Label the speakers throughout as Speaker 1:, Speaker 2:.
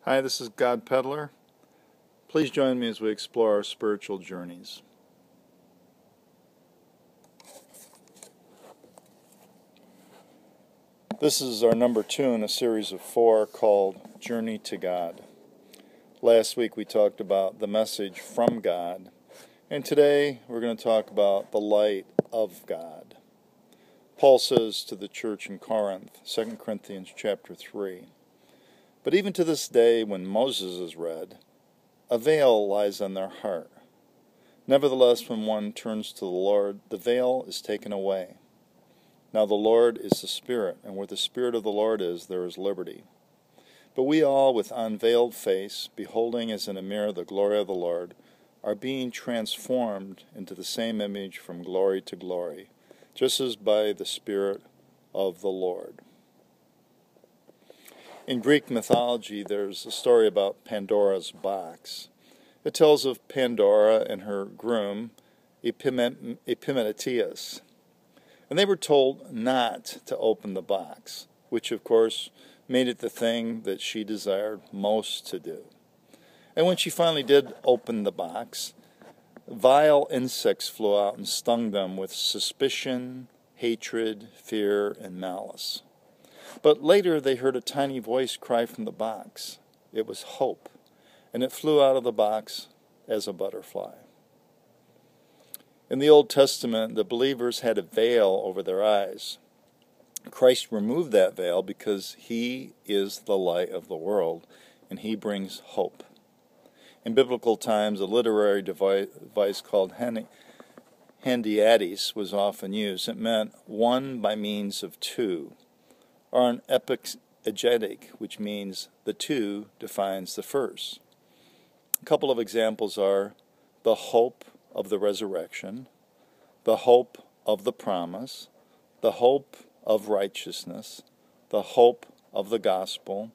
Speaker 1: Hi, this is God Peddler. Please join me as we explore our spiritual journeys. This is our number 2 in a series of 4 called Journey to God. Last week we talked about the message from God, and today we're going to talk about the light of God. Paul says to the church in Corinth, 2 Corinthians chapter 3, "But even to this day when Moses is read, a veil lies on their heart. Nevertheless, when one turns to the Lord, the veil is taken away. Now the Lord is the Spirit, and where the Spirit of the Lord is, there is liberty. But we all, with unveiled face, beholding as in a mirror the glory of the Lord, are being transformed into the same image from glory to glory, just as by the Spirit of the Lord." In Greek mythology, there's a story about Pandora's box. It tells of Pandora and her groom, Epimetheus. And they were told not to open the box, which of course made it the thing that she desired most to do. And when she finally did open the box, vile insects flew out and stung them with suspicion, hatred, fear, and malice. But later they heard a tiny voice cry from the box. It was hope, and it flew out of the box as a butterfly. In the Old Testament, the believers had a veil over their eyes. Christ removed that veil because He is the light of the world, and He brings hope. In biblical times, a literary device called handiatis was often used. It meant one by means of two, or an epexegetic, which means the two defines the first. A couple of examples are the hope of the resurrection, the hope of the promise, the hope of righteousness, the hope of the gospel,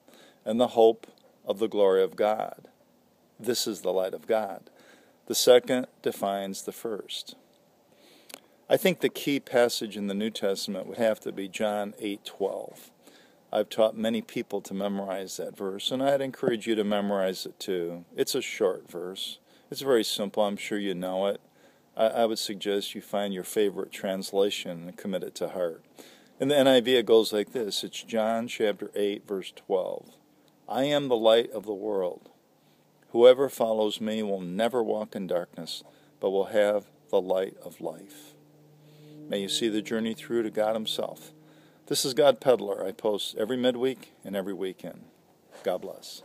Speaker 1: and the hope of the glory of God. This is the light of God. The second defines the first. I think the key passage in the New Testament would have to be John 8:12. I've taught many people to memorize that verse, and I'd encourage you to memorize it too. It's a short verse. It's very simple. I'm sure you know it. I would suggest you find your favorite translation and commit it to heart. In the NIV, it goes like this. It's John chapter 8, verse 12. "I am the light of the world. Whoever follows me will never walk in darkness, but will have the light of life." May you see the journey through to God Himself. This is God Peddler. I post every midweek and every weekend. God bless.